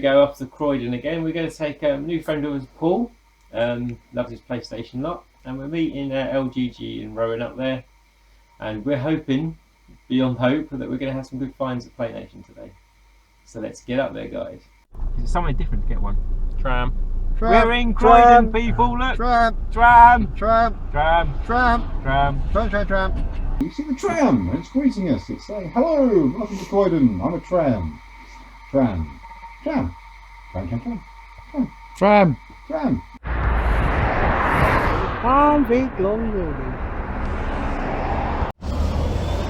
go off to Croydon again. We're going to take a new friend of ours, Paul. Loves his PlayStation lot. And we're meeting LGG and Rowan up there. And we're hoping, beyond hope, that we're going to have some good finds at PlayNation today. So let's get up there, guys. It's somewhere different to get one. Tram. We're in Croydon, people, look! Tram! Tram! Tram! Tram! Tram! Tram! Tram! Tram! Tram! You see the tram, and it's greeting us. It's saying, hello, welcome to Croydon, I'm a tram. Tram. Tram. Tram, tram, tram. Tram. Tram. Tram. 1 week long building.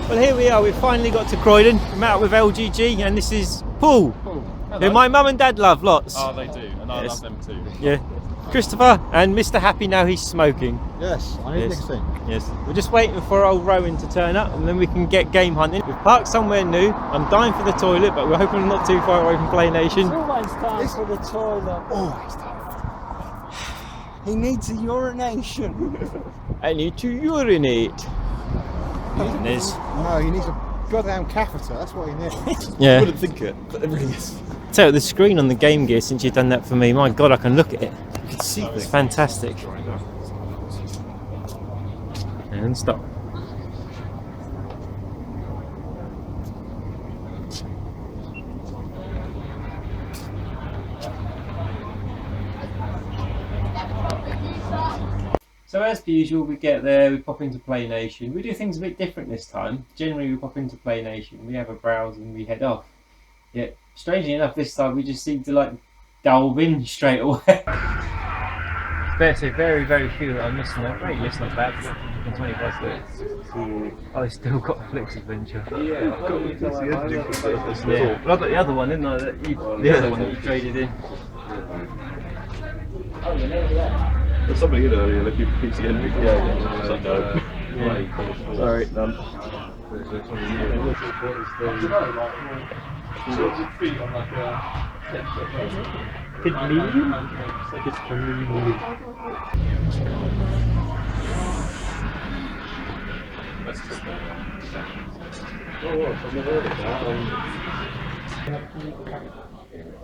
Well, here we are, we've finally got to Croydon. I'm out with LGG, and this is Paul, who my mum and dad love lots. Oh, they do, and I love them too. Yeah. Christopher, and Mr. Happy now he's smoking. Yes, I need next thing. Yes. We're just waiting for old Rowan to turn up, and then we can get game hunting. We've parked somewhere new. I'm dying for the toilet, but we're hoping we're not too far away from PlayNation. It's always time for the toilet. Always time. He needs a urination. I need to urinate. No, he needs a goddamn catheter, that's what he needs. Yeah. I wouldn't think it, but it really is. So the screen on the Game Gear, since you've done that for me, my God, I can look at it. You can see It's things. fantastic. And stop. So as per usual, we get there, we pop into PlayNation. We do things a bit different this time. Generally we pop into PlayNation, we have a browse and we head off. Yet, strangely enough, this time we just seem to like delve in straight away. Better say very, very few that I'm missing. That rate list not bad. 25 minutes. Oh, I still got a Flix Adventure. Yeah, I've got Yeah. Well, I got the other one, didn't I? The other one that you traded in. There's somebody in earlier looking for PC Envy. Yeah. So no. Sorry, none.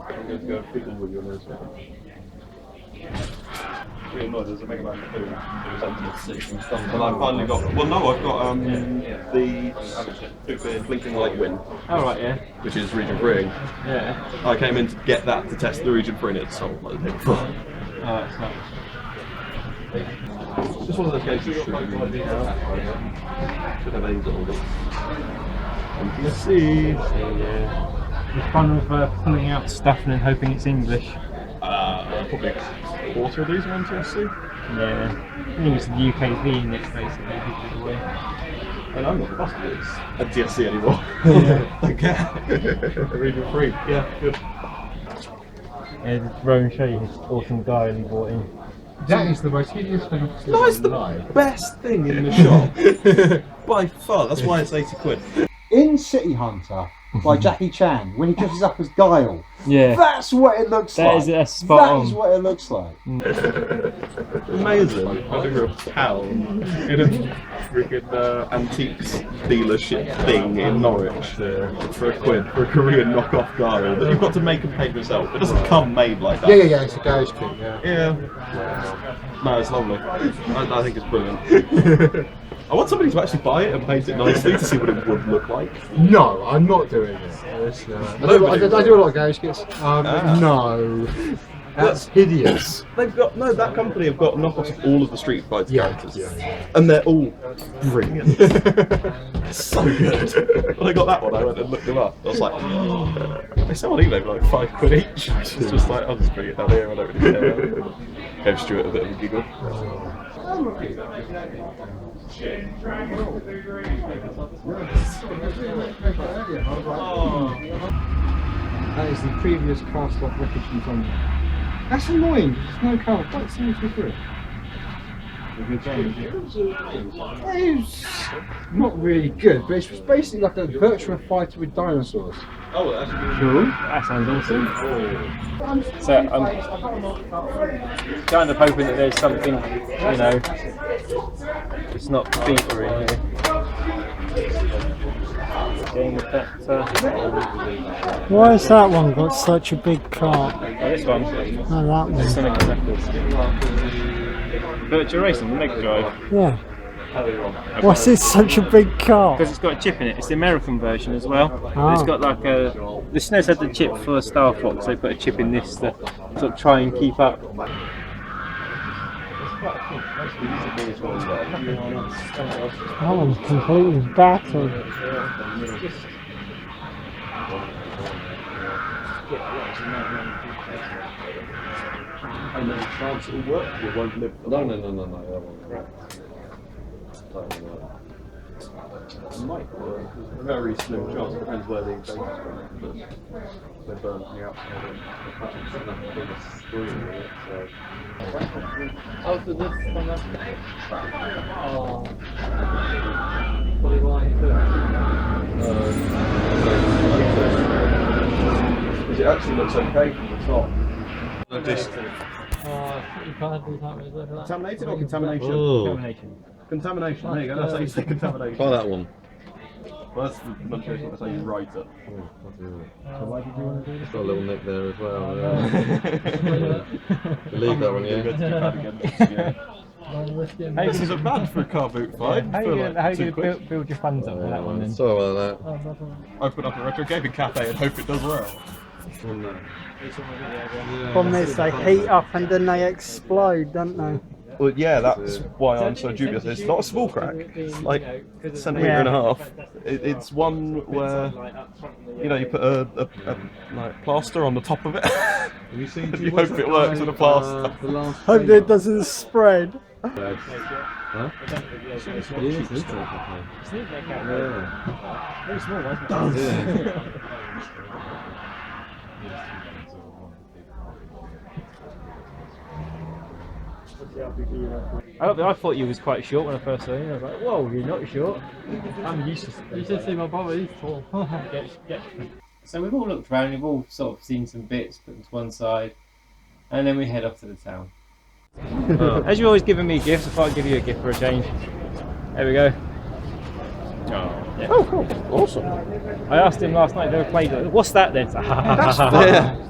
I'm going to go fiddle with your nose. Really annoyed, there's a Mega Man 2, and I finally got, well no, I've got the Blinking Light Win. Oh right, yeah. Which is region 3. Yeah. I came in to get that to test the region 3 and it's sold like the day before. Oh, that's not. It's just one of those games that should have aimed at all this. Let's see. Yeah. The fun of pulling out stuff and then hoping it's English. Probably a quarter of these ones, I see. Yeah. I think it's the UKV in it basically. And I'm not fussed with it's a DSC anymore. Yeah. Okay. Region 3. Yeah, good. Yeah, Rowan show you his awesome dial he bought in. That is the most hideous thing I've seen. No, it's the best thing in the shop. By far, that's why it's 80 quid. In City Hunter, by Jackie Chan, when he dresses up as Guile, Yeah. that's what it looks like. That's spot on. That is what it looks like. Amazing. I think we're a pound in a freaking antiques dealership thing in Norwich for a quid for a Korean knockoff Guile that you've got to make and pay yourself. It doesn't come made like that. Yeah, it's a garage kit, Yeah. No, it's lovely. I think it's brilliant. I want somebody to actually buy it and paint it nicely to see what it would look like. No, I'm not doing it. I do a lot of garage kits. No. That's hideous. They've got that company have got knockoffs of all of the Street Fighter characters, and they're all brilliant. So good. When I got that one, I went and looked them up. I was like, they sell on eBay for like 5 quid each. It's just like, I'll just bring it down here. I don't really care. Gave Stuart a bit of a giggle. That is the previous cast off wreckage from Tommy. That's annoying, there's no colour, quite symmetry through it. It's not really good, but it's basically like a virtual fighter with dinosaurs. Oh, that's Cool. That sounds awesome. So I'm kind of hoping that there's something, you know, it's not FIFA in here. game with that. Why has that one got such a big cart? Oh, this one. Oh, that one. Sonic Knuckles. Virtual Racing, the Mega Drive. Yeah. Why's it such a big car? Because it's got a chip in it. It's the American version as well. Oh. It's got like a. The SNES had the chip for Star Fox. They've got a chip in this to sort of try and keep up. That one's completely battered. And then chance it'll work, it won't live. No, that won't work. It might work. A very slim chance, depends where the base is from. They burn the outside and the biggest screen with it, so. Oh, so this one up. Oh. What do you want to do? Because it actually looks okay from the top. The disc. You can't do that with that. Contaminated or contamination? Contamination. There you go. That's how you say contamination. Try that one. Well, that's the pronunciation. That's how you write it. So why did you want to do this? Got a little nick there as well. Leave that one, yeah. This isn't bad for a car boot fight. How are you going to build your funds up for that one then? Sorry about that. Open up a retro gaming cafe and hope it does well. Problem is they heat up and then they explode, don't they? Well, yeah, that's why I'm so dubious. It's not a small crack. It's like a centimetre and a half. It's one where, you know, you put a like plaster on the top of it. You seen? You hope it works with a plaster. Hope it doesn't spread. Huh? Yeah, it's interesting. Very small, wasn't it? I thought you was quite short when I first saw you. I was like, whoa, you're not short. I'm used to You should see my brother, he's tall. So we've all looked around, we've all sort of seen some bits, put them to one side, and then we head off to the town. As you're always giving me gifts, I thought I'd give you a gift for a change. There we go. Yeah. Oh, cool. Awesome. I asked him last night if they were played. What's that then?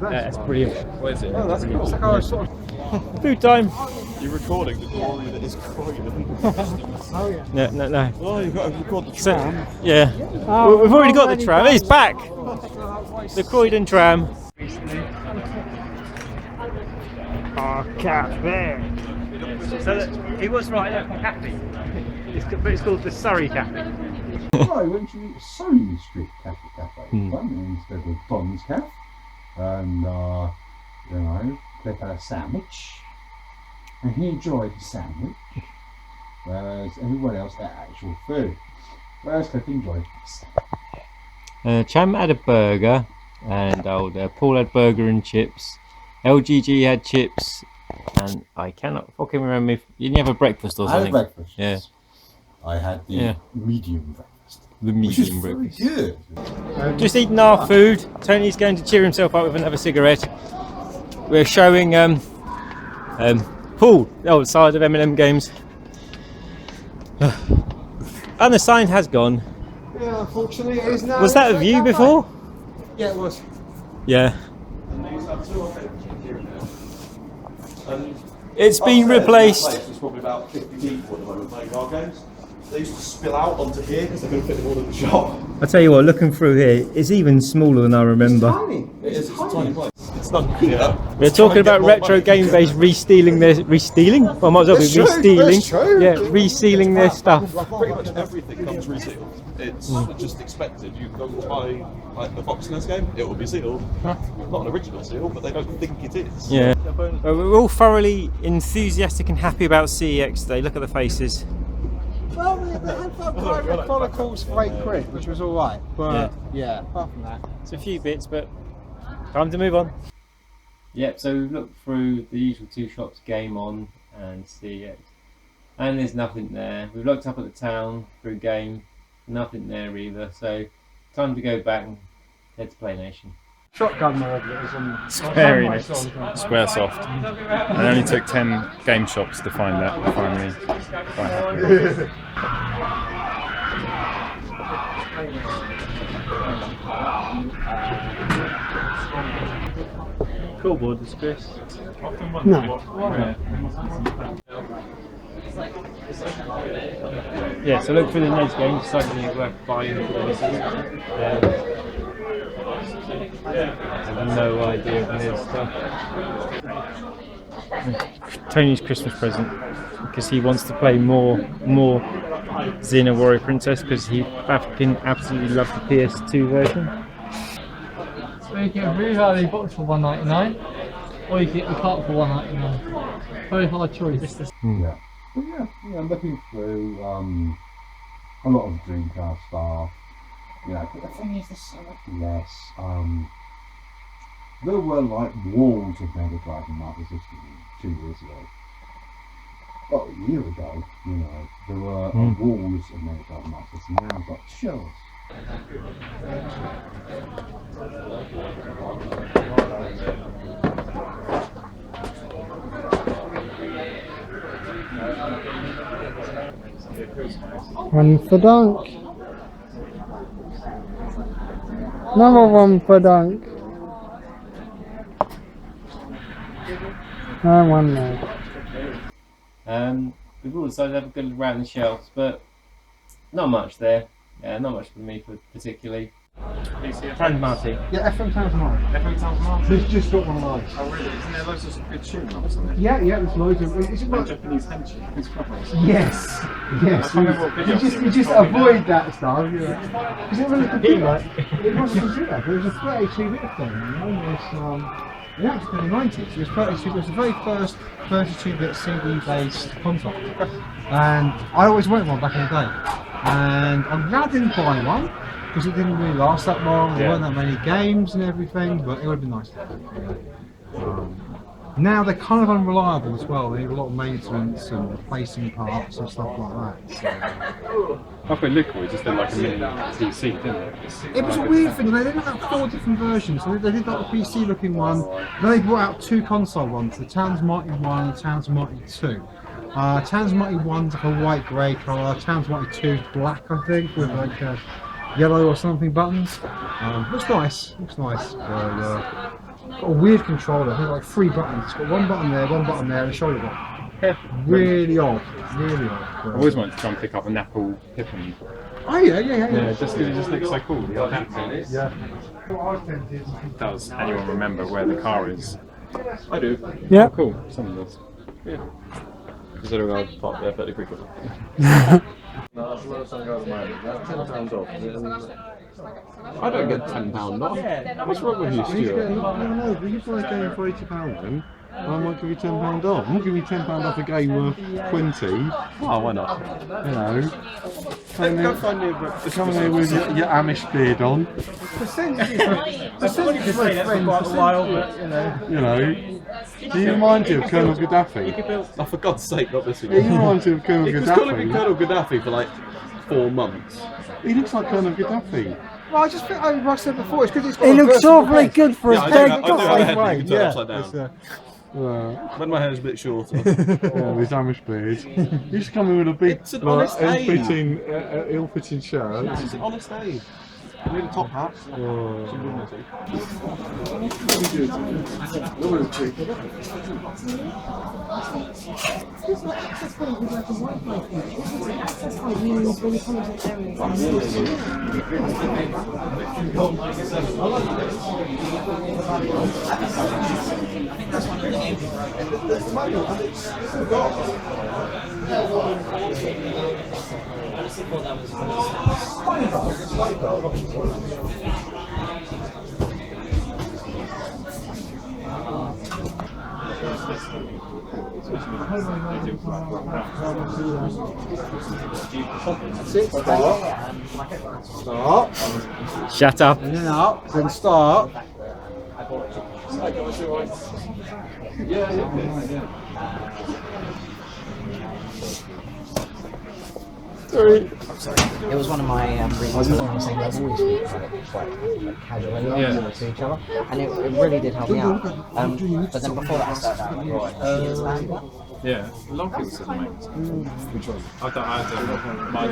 That's brilliant. What is it? Oh, that's cool. Food time. You're recording the glory that is Croydon. Oh yeah. No. Oh, you've got to record the tram. Yeah. Oh, We've already got the many tram. It's back. The Croydon tram. Oh, cafe. So he was right. Cafe. But it's called the Surrey Cafe. Why went to Surrey Street Cafe instead of Don's Cafe, and you know, they had a sandwich, and he enjoyed the sandwich, whereas everyone else had actual food. Whereas Cliff enjoyed the Cham had a burger, and Paul had burger and chips. LGG had chips, and I cannot fucking remember if you didn't have a breakfast or something. I had breakfast. Yeah. I had the medium breakfast. The medium breakfast. Good. Just eating our food. Tony's going to cheer himself up with another cigarette. We're showing Paul the old side of M&M Games. And the sign has gone. Yeah, unfortunately it is now. Was that a view before? Yeah, it was. Yeah. It's been replaced. There's probably about 50 people at the moment playing card games. They used to spill out onto here because they're going to fit them all in the shop. I tell you what, looking through here, it's even smaller than I remember. It is a tiny place. It's done, yeah. We're talking about retro game base re-stealing their Well, I might as well be re-stealing. Yeah, re-sealing their stuff. Pretty much everything comes resealed. It's just expected. You go to buy like the Fox NES game, it will be sealed. Not an original seal, but they don't think it is. Yeah. We're all thoroughly enthusiastic and happy about CEX today. Look at the faces. Well, they had that Pirate Chronicles for 8 quid, which was alright. But yeah, apart from that. It's a few bits, but time to move on. Yep, so we've looked through the usual two shops, Game On and CEX, and there's nothing there. We've looked up at the town through Game, nothing there either, so time to go back and head to Play Nation. Shotgun mode that was on Squaresoft. And it only took 10 game shops to find that finally. Quite happy. Cool borders, Chris. No. Yeah, so look for the next game, deciding worth buying for this. I have no idea of this stuff. Tony's Christmas present, because he wants to play more Xena Warrior Princess, because he fucking absolutely loves the PS2 version. So you get a really early box for $1.99, or you get the cart for $1.99. Very hard choice. Yeah. But yeah, I'm looking through a lot of Dreamcast stuff. You know, but the thing is, there's so much less. There were like walls of Mega Drive and Master System 2 years ago. Well, a year ago, you know, there were walls of Mega Drive and Master System. Now I've got shelves. One for dunk. Another one for dunk. And one there. We've all decided to have a good around the shelves, but not much there. Yeah, not much for me particularly. Trans Marty. Yeah, FM Sounds Marty. FM Sounds Marty. He's just got one of those. Oh really? Isn't there loads of good tuning ups on there? Yeah, there's loads of. Is it Like like, Japanese henching? It's covers. yes. You just avoid that stuff. Because it really could be like it wasn't considered. It was a 32-bit thing. You know, it was actually in the 90s. It was 32. It was the very first 32-bit CD-based console, and I always wanted one back in the day. And I'm glad I didn't buy one, because it didn't really last that long. There weren't that many games and everything, but it would have been nice to have. Now they're kind of unreliable as well. They need a lot of maintenance and replacing parts and stuff like that. So. Halfway Liquid just did like a mini PC, didn't it? It was a weird thing. They did about 4 different versions. So they did like the PC looking one. Then they brought out 2 console ones: the Towns Mighty 1 and the Towns Mighty 2. Towns Mighty 1's like a white grey colour. Towns Mighty 2's black, I think, with like yellow or something buttons. Looks nice. But, got a weird controller. There's like 3 buttons. It's got 1 button there, 1 button there, and a shoulder button. Really odd. Really odd. I always wanted to try and pick up an Apple Pippin. Oh yeah. Yeah, just because it just looks so cool. The adapter. Yeah. Does anyone remember where the car is? I do. Yeah. Oh, cool. Someone does. Yeah. Considering I parked there fairly quickly. No, that's the lowest I got at the moment. That's £10 off. I don't get £10 off. What's wrong with you, Stuart? No, but you buy a game for £80 then, I might give you £10 off. I'm not giving you £10 off a game worth 20. Oh, why not? You know, coming here with your Amish beard on. Percentages of friends for quite a while, but You know, do you remind you of Colonel Gaddafi? Oh, for God's sake, not this Yeah, again. you remind you of Colonel It was going to be Gaddafi. Colonel Gaddafi for like 4 months. He looks like Colonel Gaddafi. Well, I just think, like I said before, it's because it's got It a looks versatile awfully head. good for Yeah, a I do bag have a head that you can turn upside down. When my hair's a bit shorter. Yeah, with his Amish beard. He's coming with a big, It's an honest aid. ill-fitting shirt. It's an honest aid. I need a top hat. Start, Shut up. and then up, then start. It was one of my reasons for looking saying I've always been quite casual anyway to each other, and it really did help me out. But then before that, I started out like years back. Yeah, Loggers is amazing. Which one? I had my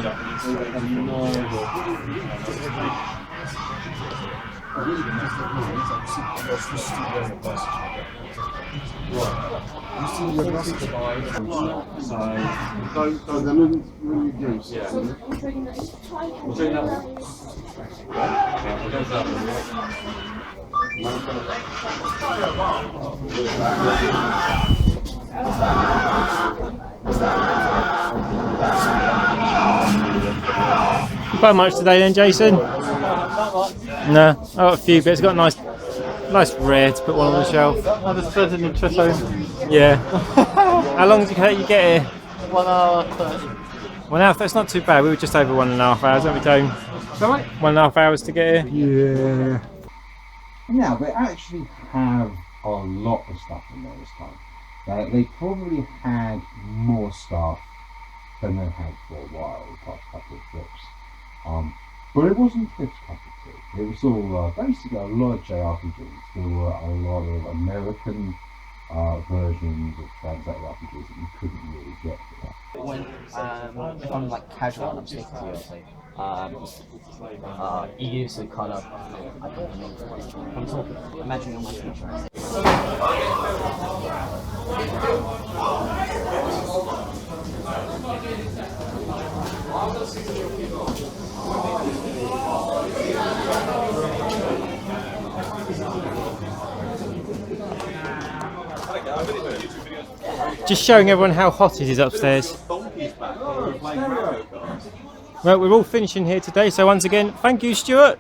Quite much today then, Jason? No, I got a few bits. Got a nice rare to put one on the shelf. I just said in the Twitter. Yeah. How long did you get here? 1 hour 30. 1 hour. That's not too bad. We were just over 1.5 hours, weren't we, Tone? Sorry? 1.5 hours to get here. Yeah. Now, they actually have a lot of stuff in there this time. They probably had more stuff than they've had for a while, the past couple of trips. But it wasn't Cliff's cup of tea. It was all basically a lot of JRPGs. There were a lot of American versions of translated RPGs that you couldn't really get here. When if I'm like casual and I'm speaking to you, you use the kind of I don't know. I'm talking. Imagine on my speech right. Just showing everyone how hot it is upstairs. Well, we're all finishing here today, so once again, thank you, Stuart.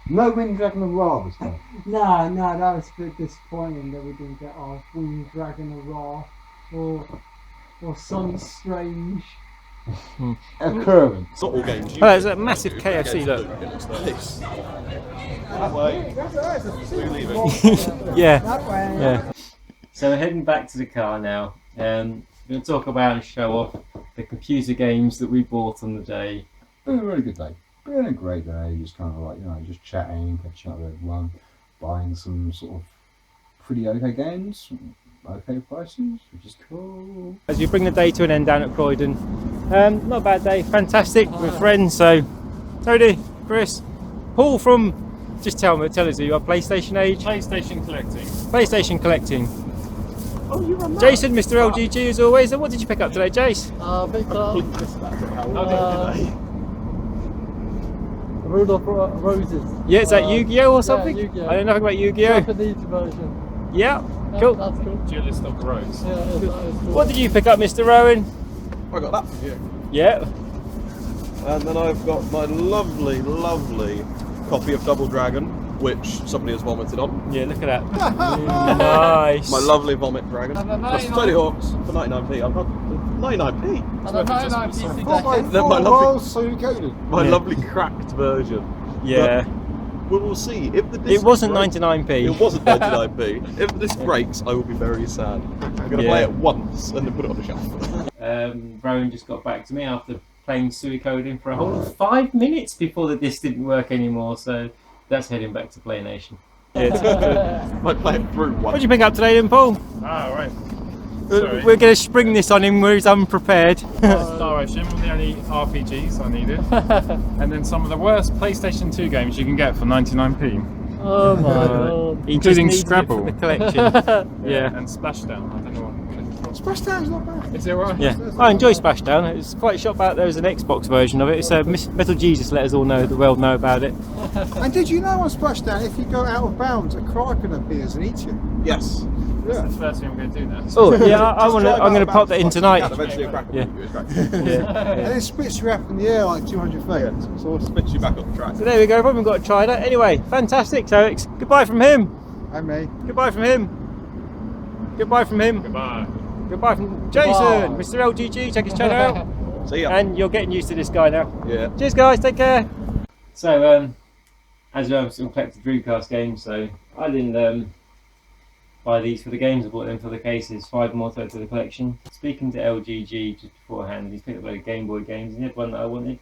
No Wind Dragon of Ra this time. No, that was a bit disappointing that we didn't get our Winged Dragon of Ra or some strange. Occurrence. Not all games. Oh, there's a massive KFC, look. That way. We're leaving. Yeah. That way. Yeah. So we're heading back to the car now. We're going to talk about and show off the computer games that we bought on the day. Been a really good day. Been a great day. Just kind of like, just chatting, catching up with everyone, buying some sort of pretty okay games, okay prices, which is cool. As we bring the day to an end down at Croydon. Not a bad day, fantastic with friends. So, Tony, Chris, Paul from, just tell us who you are, PlayStation age? PlayStation collecting. PlayStation collecting. Jason, Mr. LGG as always. And what did you pick up today, Jace? Picked up Rudolph Roses. Yeah, is that Yu-Gi-Oh or something? Yeah, Yu-Gi-Oh. I don't know nothing about Yu-Gi-Oh. Japanese version. Yeah, Yeah, cool. that's cool. Duelist of Rose. Yeah, that is cool. What did you pick up, Mr. Rowan? I got that from you. Yeah. And then I've got my lovely, lovely copy of Double Dragon, which somebody has vomited on. Yeah, look at that. Nice. My lovely vomit dragon. And the That's 99 Tony Hawks for 99p. I'm not 99p. And the 99 PC Then my lovely, Cuden. my Yeah. lovely cracked version. Yeah. But we'll see. If the disc It wasn't breaks- 99p. It wasn't 99p. If this breaks, I will be very sad. I'm going to Yeah. play it once and then put it on the shelf. Rowan just got back to me after playing Suikoden for a whole 5 minutes before the disc didn't work anymore, so that's heading back to Play Nation. Yeah. Might play it through What once. did you pick up today then, Paul? Ah, right. We're going to spring this on him where he's unprepared. Star Ocean were the only RPGs I needed. And then some of the worst PlayStation 2 games you can get for 99p. Oh my god. He just Including needs it Scrabble. for the collection. Yeah. And Splashdown. I don't know what. Splashdown's not bad. Is it right? Yeah, I enjoy Splashdown. It's quite a shock out there was an Xbox version of it. It's Metal Jesus let us all know, the world know about it. And did you know on Splashdown, if you go out of bounds, a Kraken appears and eats you? Yes. That's the first thing I'm going to do now. Oh yeah, I'm going to about pop that in Splashdown. tonight. And eventually a crack will Yeah. give you a crack. And it spits you up in the air like 200 feet. So it spits you back up the track. So there we go. Probably got to try that. Anyway, fantastic. So goodbye from him. And me. Goodbye from him. Goodbye from him. Goodbye. Goodbye from Jason. Goodbye. Mr. LGG, check his channel out. See ya. And you're getting used to this guy now. Yeah. Cheers, guys. Take care. So, as you know, I'm still collecting Dreamcast games, so I didn't buy these for the games. I bought them for the cases. 5 more to add to the collection. Speaking to LGG just beforehand, he's picked up a load of Game Boy games, and he had one that I wanted.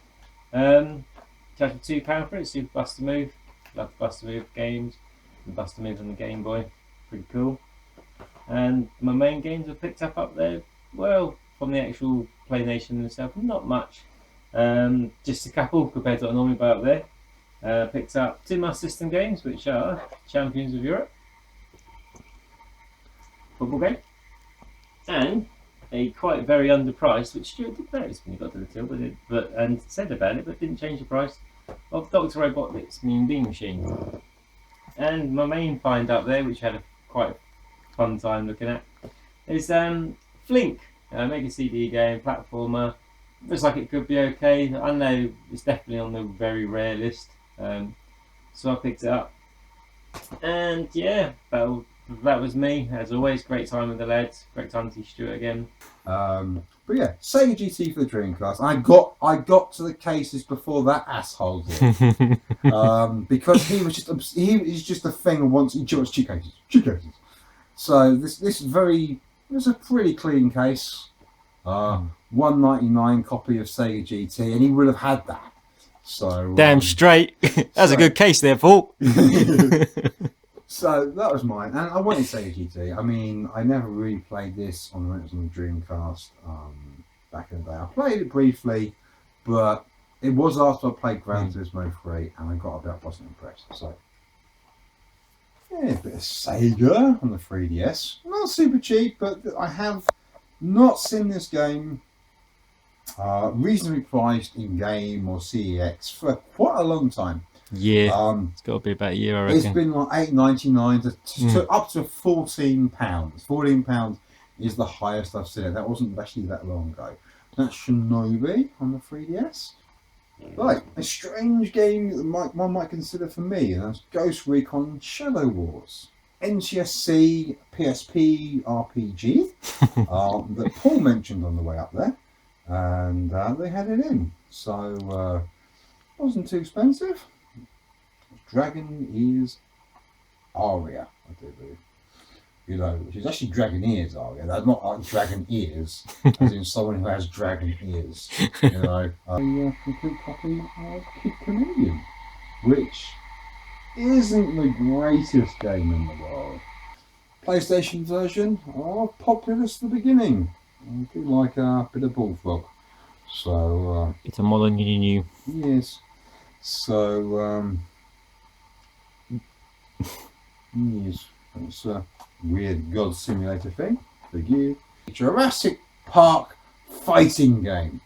Charged me £2 for it. Super Buster Move. Love Buster Move games. And Buster Move on the Game Boy. Pretty cool. And my main games are picked up there. Well, from the actual PlayStation itself, not much. Just a couple compared to what I normally buy up there. Picked up 2 Master System games, which are Champions of Europe, football game, and a quite very underpriced, which Stuart did notice when he got to the till, and said about it, but didn't change the price, of Dr. Robotnik's Mean Bean Machine. And my main find up there, which I had a quite fun time looking at, is Flink, a Mega CD game, platformer. Looks like it could be okay. I know it's definitely on the very rare list, so I picked it up. And yeah, that was me. As always, great time with the lads. Great time to see Stuart again. But yeah, Sega GT for the Dreamcast. I got to the cases before that asshole did, because he's just a thing. And once he wants cheat cases. So this was a pretty clean case. $1.99 copy of Sega GT, and he would have had that. So damn straight. That's a good case there, Paul. So that was mine, and I wanted Sega GT. I mean, I never really played this on the Dreamcast back in the day. I played it briefly, but it was after I played Gran Turismo 3, and I got a bit wasn't impressed. So yeah, a bit of Sega on the 3DS. Not super cheap, but I have not seen this game reasonably priced in game or CEX for quite a long time. Yeah, it's got to be about a year, I reckon. It's been like $8.99 to up to £14. £14 is the highest I've seen it. That wasn't actually that long ago. That's Shinobi on the 3DS. Right, a strange game that one might consider for me, and that's Ghost Recon Shadow Wars. NTSC PSP RPG that Paul mentioned on the way up there, and they had it in. So wasn't too expensive. Dragon is Aria, I do believe. You know, which is actually Dragon Ears Aria. That's not like Dragon Ears, as in someone who has dragon ears. You know, a complete copy of Kid Chameleon, which isn't the greatest game in the world. PlayStation version of Populous at the beginning. I do like a bit of Bullfrog. So it's a modern new. Yes. So yes, it's a weird God Simulator thing. Forgive. Jurassic Park fighting game,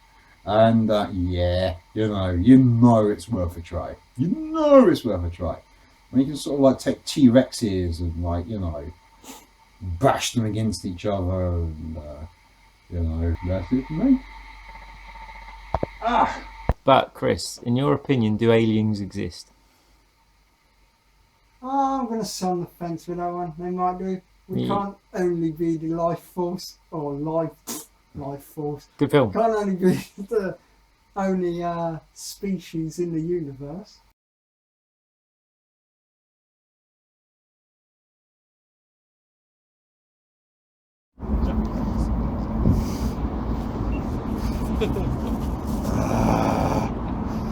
and yeah, you know it's worth a try. You know it's worth a try. And you can sort of like take T-Rexes and like bash them against each other, and that's it for me. But Chris, in your opinion, do aliens exist? Oh, I'm going to sit on the fence with that one. They might do. We can't only be the life force or life force. Good film. Can't only be the only species in the universe.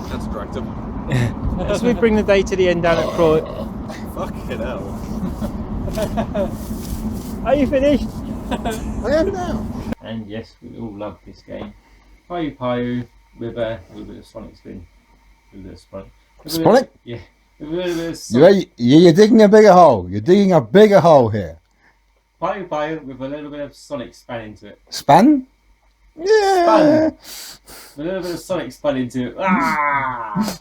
That's attractive. As we bring the day to the end down at Croydon. Fucking hell. Are you finished? I am now. And yes, we all love this game. Payu Payu with a little bit of Sonic spin. A little bit of Sonic. Sonic? Yeah. A little bit of Sonic. You're digging a bigger hole. You're digging a bigger hole here. Payu Payu with a little bit of Sonic span into it. Span? Yeah. Spun. A little bit of Sonic spun into it. Ah!